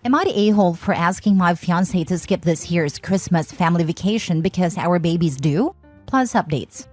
Am I the a-hole for asking my fiancé to skip this year's Christmas family vacation because our baby's due? Plus updates.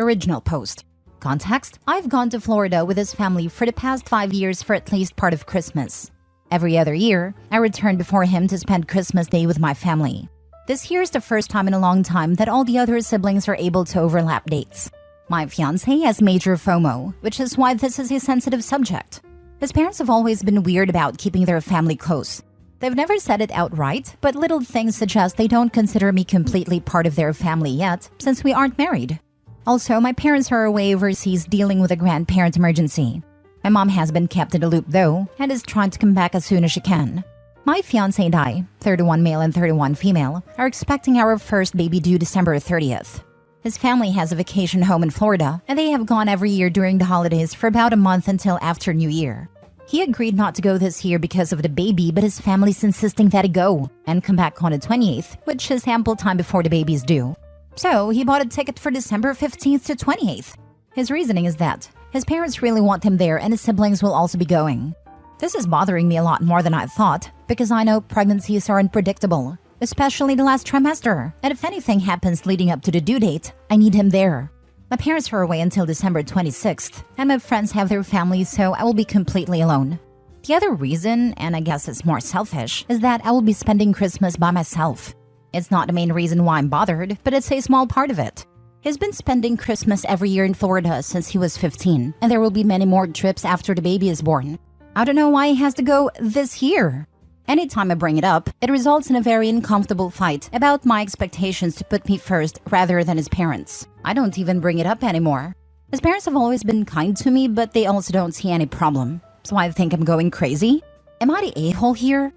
Original post. Context: I've gone to Florida with his family for the past 5 years for at least part of Christmas. Every other year, I return before him to spend Christmas Day with my family. This year is the first time in a long time that all the other siblings are able to overlap dates. My fiancé has major FOMO, which is why this is a sensitive subject. His parents have always been weird about keeping their family close. They've never said it outright, but little things suggest they don't consider me completely part of their family yet, since we aren't married. Also, my parents are away overseas dealing with a grandparent emergency. My mom has been kept in the loop though, and is trying to come back as soon as she can. My fiancé and I, 31 male and 31 female, are expecting our first baby due December 30th. His family has a vacation home in Florida, and they have gone every year during the holidays for about a month until after New Year. He agreed not to go this year because of the baby, but his family's insisting that he go and come back on the 28th, which is ample time before the baby is due. So he bought a ticket for December 15th to 28th. His reasoning is that his parents really want him there and his siblings will also be going. This is bothering me a lot more than I thought, because I know pregnancies are unpredictable, especially the last trimester, and if anything happens leading up to the due date, I need him there. My parents are away until December 26th, and my friends have their families, so I will be completely alone. The other reason, and I guess it's more selfish, is that I will be spending Christmas by myself. It's not the main reason why I'm bothered, but it's a small part of it. He's been spending Christmas every year in Florida since he was 15, and there will be many more trips after the baby is born. I don't know why he has to go this year. Anytime I bring it up, it results in a very uncomfortable fight about my expectations to put me first rather than his parents. I don't even bring it up anymore. His parents have always been kind to me, but they also don't see any problem. So I think I'm going crazy? Am I the a-hole here?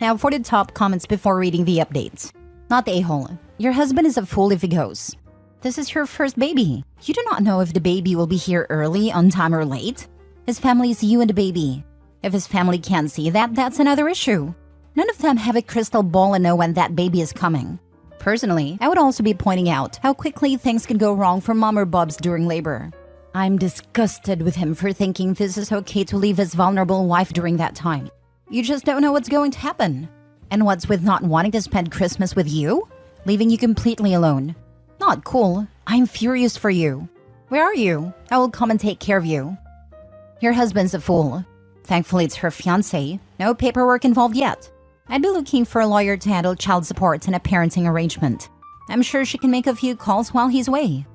Now for the top comments before reading the updates. Not the a-hole. Your husband is a fool if he goes. This is your first baby. You do not know if the baby will be here early, on time, or late. His family is you and the baby. If his family can't see that, that's another issue. None of them have a crystal ball and know when that baby is coming. Personally, I would also be pointing out how quickly things can go wrong for mom or bubs during labor. I'm disgusted with him for thinking this is okay to leave his vulnerable wife during that time. You just don't know what's going to happen. And what's with not wanting to spend Christmas with you? Leaving you completely alone. Not cool. I'm furious for you. Where are you? I will come and take care of you. Your husband's a fool. Thankfully, it's her fiancé. No paperwork involved yet. I'd be looking for a lawyer to handle child support and a parenting arrangement. I'm sure she can make a few calls while he's away.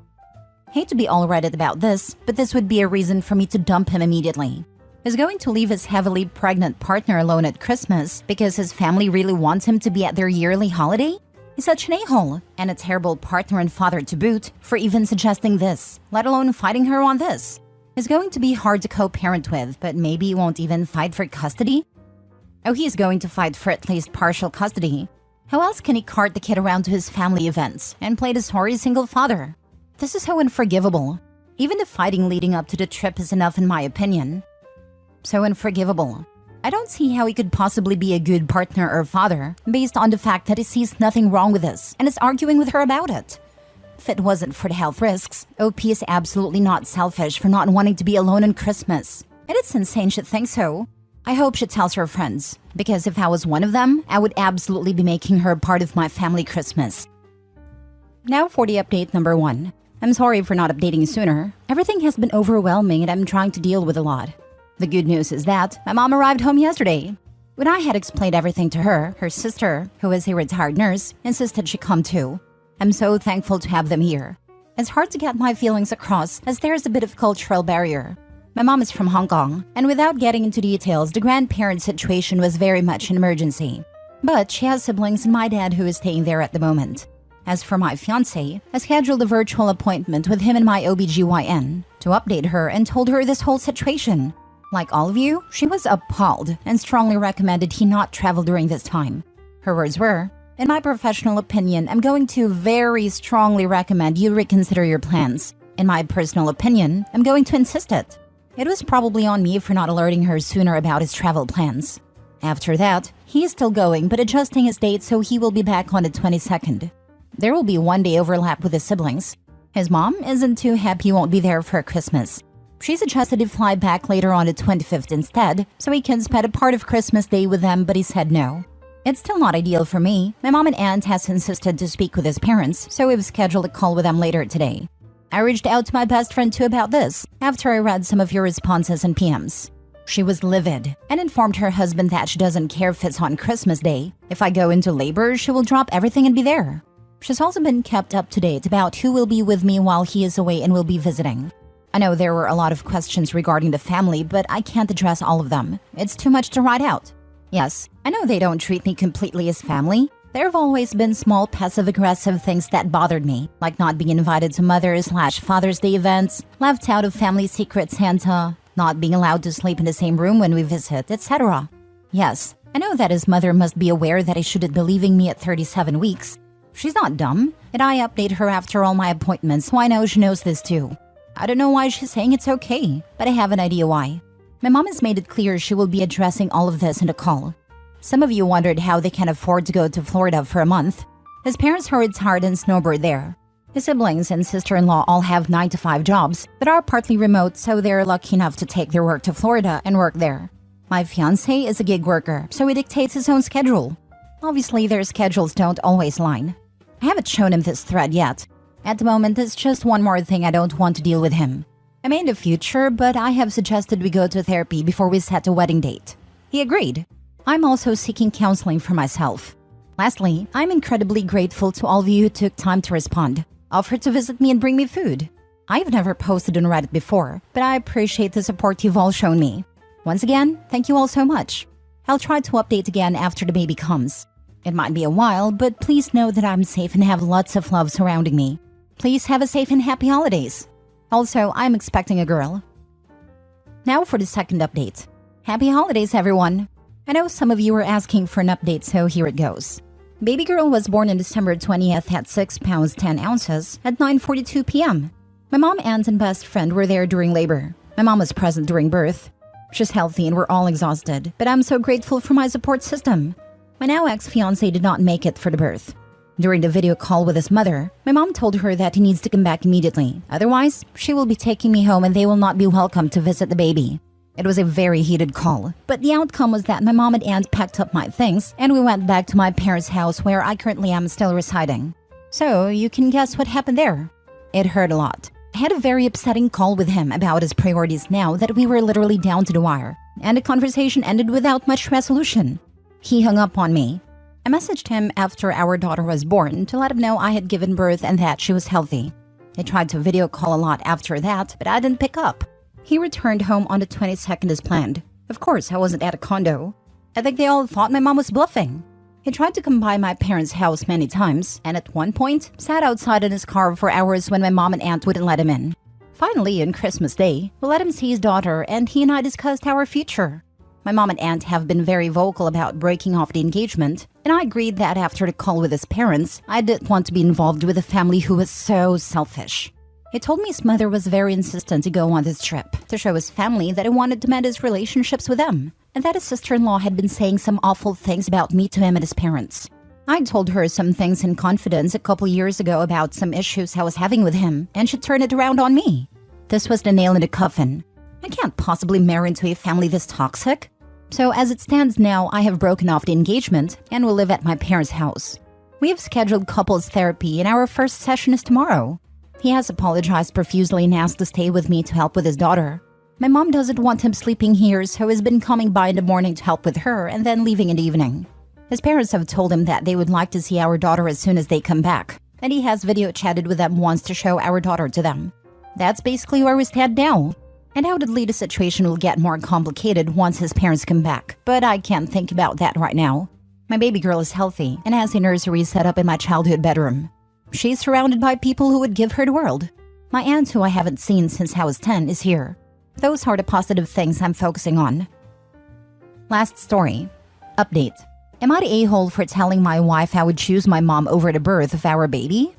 Hate to be all Reddit about this, but this would be a reason for me to dump him immediately. He's going to leave his heavily pregnant partner alone at Christmas because his family really wants him to be at their yearly holiday? He's such an a-hole, and a terrible partner and father to boot, for even suggesting this, let alone fighting her on this. He's going to be hard to co-parent with, but maybe he won't even fight for custody? Oh, he's going to fight for at least partial custody. How else can he cart the kid around to his family events and play the sorry single father? This is so unforgivable. Even the fighting leading up to the trip is enough in my opinion. So unforgivable. I don't see how he could possibly be a good partner or father based on the fact that he sees nothing wrong with this and is arguing with her about it. If it wasn't for the health risks, OP is absolutely not selfish for not wanting to be alone on Christmas. And it's insane she'd think so. I hope she tells her friends, because if I was one of them, I would absolutely be making her part of my family Christmas. Now for the update number 1. I'm sorry for not updating sooner. Everything has been overwhelming and I'm trying to deal with a lot. The good news is that my mom arrived home yesterday. When I had explained everything to her, her sister, who is a retired nurse, insisted she come too. I'm so thankful to have them here. It's hard to get my feelings across as there's a bit of cultural barrier. My mom is from Hong Kong, and without getting into details, the grandparent situation was very much an emergency. But she has siblings and my dad who is staying there at the moment. As for my fiancé, I scheduled a virtual appointment with him and my OBGYN to update her and told her this whole situation. Like all of you, she was appalled and strongly recommended he not travel during this time. Her words were, "In my professional opinion, I'm going to very strongly recommend you reconsider your plans. In my personal opinion, I'm going to insist it." It was probably on me for not alerting her sooner about his travel plans. After that, he is still going but adjusting his date so he will be back on the 22nd. There will be 1 day overlap with his siblings. His mom isn't too happy he won't be there for Christmas. She suggested he fly back later on the 25th instead, so he can spend a part of Christmas Day with them, but he said no. It's still not ideal for me. My mom and aunt has insisted to speak with his parents, so we've scheduled a call with them later today. I reached out to my best friend too about this, after I read some of your responses and PMs. She was livid and informed her husband that she doesn't care if it's on Christmas Day. If I go into labor, she will drop everything and be there. She's also been kept up to date about who will be with me while he is away and will be visiting. I know there were a lot of questions regarding the family, but I can't address all of them. It's too much to write out. Yes, I know they don't treat me completely as family. There have always been small passive-aggressive things that bothered me, like not being invited to Mother's/Father's Day events, left out of family secret Santa, not being allowed to sleep in the same room when we visit, etc. Yes, I know that his mother must be aware that he shouldn't be leaving me at 37 weeks. She's not dumb, and I update her after all my appointments, so I know she knows this too. I don't know why she's saying it's okay, but I have an idea why. My mom has made it clear she will be addressing all of this in a call. Some of you wondered how they can afford to go to Florida for a month. His parents are retired and snowbird there. His siblings and sister-in-law all have 9-to-5 jobs, but are partly remote, so they're lucky enough to take their work to Florida and work there. My fiancé is a gig worker, so he dictates his own schedule. Obviously, their schedules don't always line. I haven't shown him this thread yet. At the moment, it's just one more thing I don't want to deal with him. I may in the future, but I have suggested we go to therapy before we set a wedding date. He agreed. I'm also seeking counseling for myself. Lastly, I'm incredibly grateful to all of you who took time to respond, offered to visit me and bring me food. I've never posted on Reddit before, but I appreciate the support you've all shown me. Once again, thank you all so much. I'll try to update again after the baby comes. It might be a while, but please know that I'm safe and have lots of love surrounding me. Please have a safe and happy holidays. Also, I'm expecting a girl. Now for the second update. Happy holidays, everyone. I know some of you were asking for an update, so here it goes. Baby girl was born on December 20th at 6 pounds 10 ounces at 9:42 p.m. My mom, aunt, and best friend were there during labor. My mom was present during birth. She's healthy and we're all exhausted, but I'm so grateful for my support system. My now ex-fiancé did not make it for the birth. During the video call with his mother, my mom told her that he needs to come back immediately. Otherwise, she will be taking me home and they will not be welcome to visit the baby. It was a very heated call, but the outcome was that my mom and aunt packed up my things and we went back to my parents' house where I currently am still residing. So, you can guess what happened there. It hurt a lot. I had a very upsetting call with him about his priorities now that we were literally down to the wire, and the conversation ended without much resolution. He hung up on me. I messaged him after our daughter was born to let him know I had given birth and that she was healthy. I tried to video call a lot after that, but I didn't pick up. He returned home on the 22nd as planned. Of course, I wasn't at a condo. I think they all thought my mom was bluffing. He tried to come by my parents' house many times, and at one point, sat outside in his car for hours when my mom and aunt wouldn't let him in. Finally, on Christmas Day, we let him see his daughter, and he and I discussed our future. My mom and aunt have been very vocal about breaking off the engagement, and I agreed that after the call with his parents, I didn't want to be involved with a family who was so selfish. He told me his mother was very insistent to go on this trip, to show his family that he wanted to mend his relationships with them, and that his sister-in-law had been saying some awful things about me to him and his parents. I told her some things in confidence a couple years ago about some issues I was having with him, and she turned it around on me. This was the nail in the coffin. I can't possibly marry into a family this toxic. So as it stands now, I have broken off the engagement and will live at my parents' house. We have scheduled couples therapy and our first session is tomorrow. He has apologized profusely and asked to stay with me to help with his daughter. My mom doesn't want him sleeping here, so he's been coming by in the morning to help with her and then leaving in the evening. His parents have told him that they would like to see our daughter as soon as they come back, and he has video chatted with them once to show our daughter to them. That's basically where we stand now. Undoubtedly, the situation will get more complicated once his parents come back, but I can't think about that right now. My baby girl is healthy and has a nursery set up in my childhood bedroom. She's surrounded by people who would give her the world. My aunt, who I haven't seen since I was 10, is here. Those are the positive things I'm focusing on. Last story. Update. Am I the a-hole for telling my wife I would choose my mom over the birth of our baby?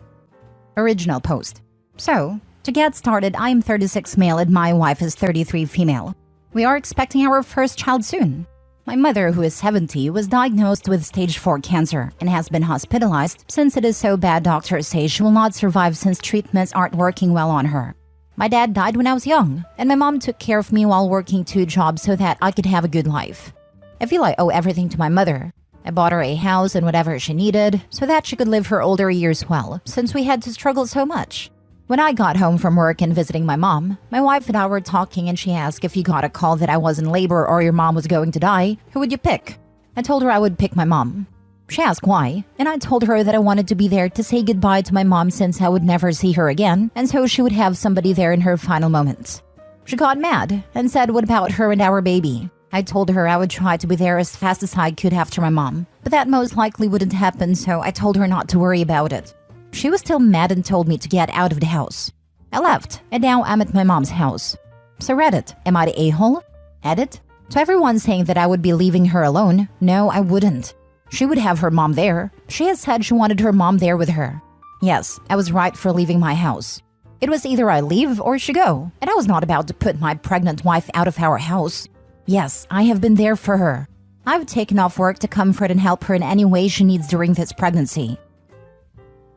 Original post. So, to get started, I am 36 male and my wife is 33 female. We are expecting our first child soon. My mother, who is 70, was diagnosed with stage 4 cancer and has been hospitalized since it is so bad doctors say she will not survive since treatments aren't working well on her. My dad died when I was young, and my mom took care of me while working 2 jobs so that I could have a good life. I feel I owe everything to my mother. I bought her a house and whatever she needed so that she could live her older years well, since we had to struggle so much. When I got home from work and visiting my mom, my wife and I were talking and she asked if you got a call that I was in labor or your mom was going to die, who would you pick? I told her I would pick my mom. She asked why, and I told her that I wanted to be there to say goodbye to my mom since I would never see her again, and so she would have somebody there in her final moments. She got mad and said, what about her and our baby? I told her I would try to be there as fast as I could after my mom, but that most likely wouldn't happen, so I told her not to worry about it. She was still mad and told me to get out of the house. I left, and now I'm at my mom's house. So Reddit, am I the a-hole? Edit, to everyone saying that I would be leaving her alone, no, I wouldn't. She would have her mom there. She has said she wanted her mom there with her. Yes, I was right for leaving my house. It was either I leave or she go, and I was not about to put my pregnant wife out of our house. Yes, I have been there for her. I've taken off work to comfort and help her in any way she needs during this pregnancy.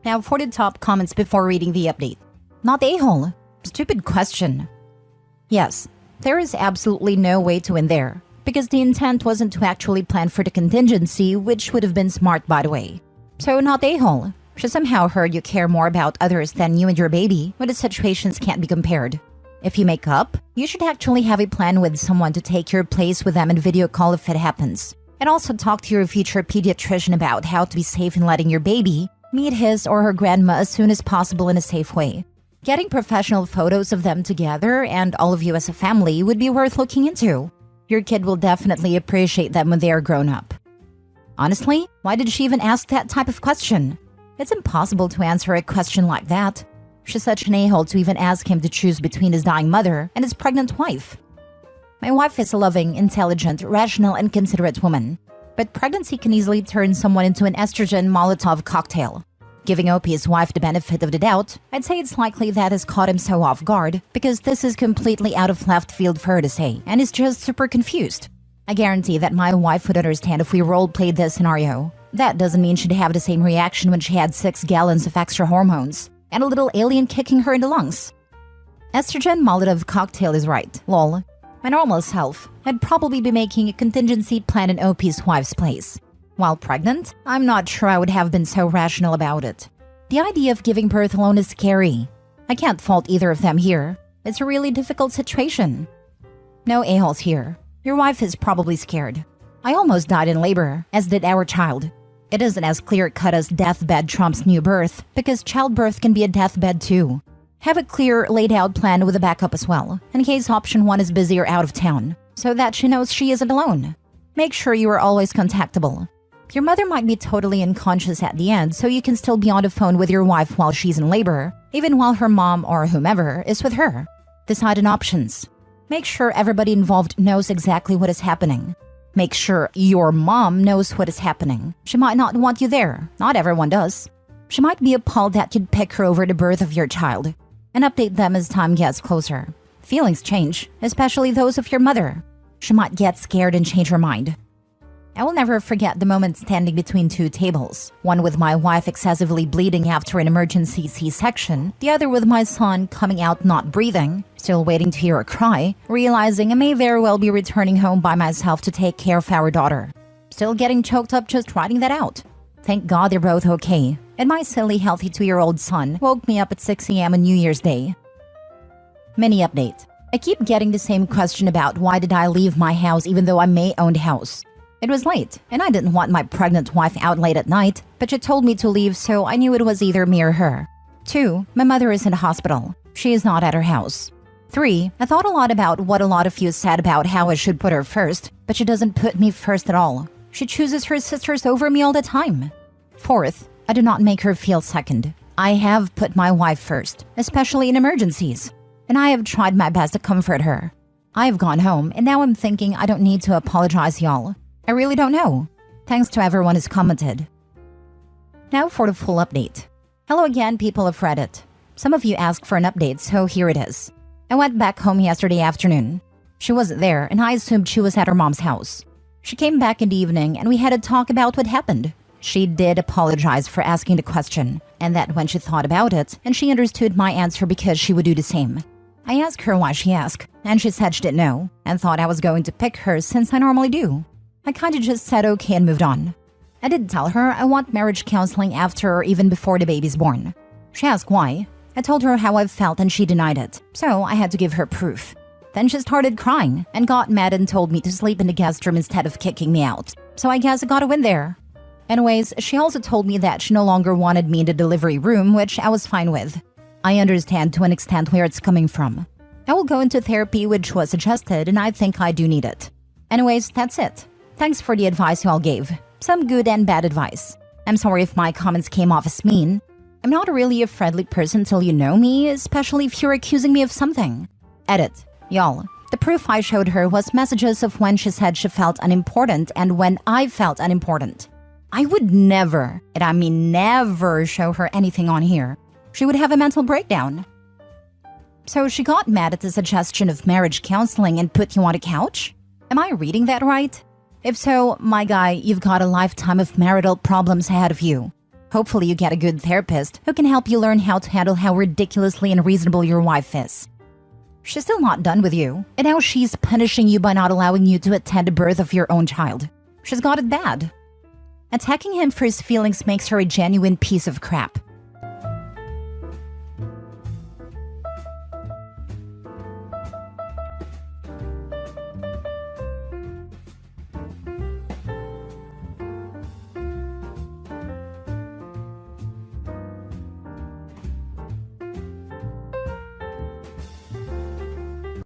Now for the top comments before reading the update. Not a-hole. Stupid question. Yes, there is absolutely no way to win there, because the intent wasn't to actually plan for the contingency, which would have been smart by the way. So not a-hole. She somehow heard you care more about others than you and your baby, when the situations can't be compared. If you make up, you should actually have a plan with someone to take your place with them and video call if it happens. And also talk to your future pediatrician about how to be safe in letting your baby meet his or her grandma as soon as possible in a safe way. Getting professional photos of them together and all of you as a family would be worth looking into. Your kid will definitely appreciate them when they are grown up. Honestly, why did she even ask that type of question? It's impossible to answer a question like that. She's such an a-hole to even ask him to choose between his dying mother and his pregnant wife. My wife is a loving, intelligent, rational, and considerate woman. But pregnancy can easily turn someone into an estrogen Molotov cocktail. Giving Opie's wife the benefit of the doubt, I'd say it's likely that has caught him so off guard because this is completely out of left field for her to say and is just super confused. I guarantee that my wife would understand if we role-played this scenario. That doesn't mean she'd have the same reaction when she had 6 gallons of extra hormones and a little alien kicking her in the lungs. Estrogen Molotov cocktail is right, lol. My normal self, I'd probably be making a contingency plan in OP's wife's place. While pregnant, I'm not sure I would have been so rational about it. The idea of giving birth alone is scary. I can't fault either of them here. It's a really difficult situation. No a-holes here. Your wife is probably scared. I almost died in labor, as did our child. It isn't as clear-cut as deathbed trumps new birth, because childbirth can be a deathbed too. Have a clear, laid-out plan with a backup as well, in case option 1 is busy or out of town, so that she knows she isn't alone. Make sure you are always contactable. Your mother might be totally unconscious at the end, so you can still be on the phone with your wife while she's in labor, even while her mom or whomever is with her. Decide on options. Make sure everybody involved knows exactly what is happening. Make sure your mom knows what is happening. She might not want you there. Not everyone does. She might be appalled that you'd pick her over the birth of your child. And update them as time gets closer. Feelings change, especially those of your mother. She might get scared and change her mind. I will never forget the moment standing between 2 tables. One with my wife excessively bleeding after an emergency C-section, the other with my son coming out not breathing, still waiting to hear a cry, realizing I may very well be returning home by myself to take care of our daughter. Still getting choked up just writing that out. Thank God they're both okay, and my silly healthy 2-year-old son woke me up at 6 a.m. on New Year's Day. Mini update. I keep getting the same question about why did I leave my house even though I may own the house. It was late, and I didn't want my pregnant wife out late at night, but she told me to leave, so I knew it was either me or her. 2. My mother is in the hospital. She is not at her house. 3. I thought a lot about what a lot of you said about how I should put her first, but she doesn't put me first at all. She chooses her sisters over me all the time. 4th, I do not make her feel second. I have put my wife first, especially in emergencies, and I have tried my best to comfort her. I have gone home, and now I'm thinking I don't need to apologize, y'all. I really don't know. Thanks to everyone who's commented. Now for the full update. Hello again, people of Reddit. Some of you asked for an update, so here it is. I went back home yesterday afternoon. She wasn't there, and I assumed she was at her mom's house. She came back in the evening, and we had a talk about what happened. She did apologize for asking the question, and that when she thought about it, and she understood my answer because she would do the same. I asked her why she asked, and she said she didn't know and thought I was going to pick her since I normally do. I kinda just said okay and moved on. I did tell her I want marriage counseling after or even before the baby's born. She asked why. I told her how I felt and she denied it, so I had to give her proof. Then she started crying and got mad and told me to sleep in the guest room instead of kicking me out. So I guess I got a win there. Anyways, she also told me that she no longer wanted me in the delivery room, which I was fine with. I understand to an extent where it's coming from. I will go into therapy, which was suggested, and I think I do need it. Anyways, that's it. Thanks for the advice you all gave. Some good and bad advice. I'm sorry if my comments came off as mean. I'm not really a friendly person till you know me, especially if you're accusing me of something. Edit. Y'all, the proof I showed her was messages of when she said she felt unimportant and when I felt unimportant. I would never, and I mean never, show her anything on here. She would have a mental breakdown. So she got mad at the suggestion of marriage counseling and put you on a couch? Am I reading that right? If so, my guy, you've got a lifetime of marital problems ahead of you. Hopefully you get a good therapist who can help you learn how to handle how ridiculously unreasonable your wife is. She's still not done with you, and now she's punishing you by not allowing you to attend the birth of your own child. She's got it bad. Attacking him for his feelings makes her a genuine piece of crap.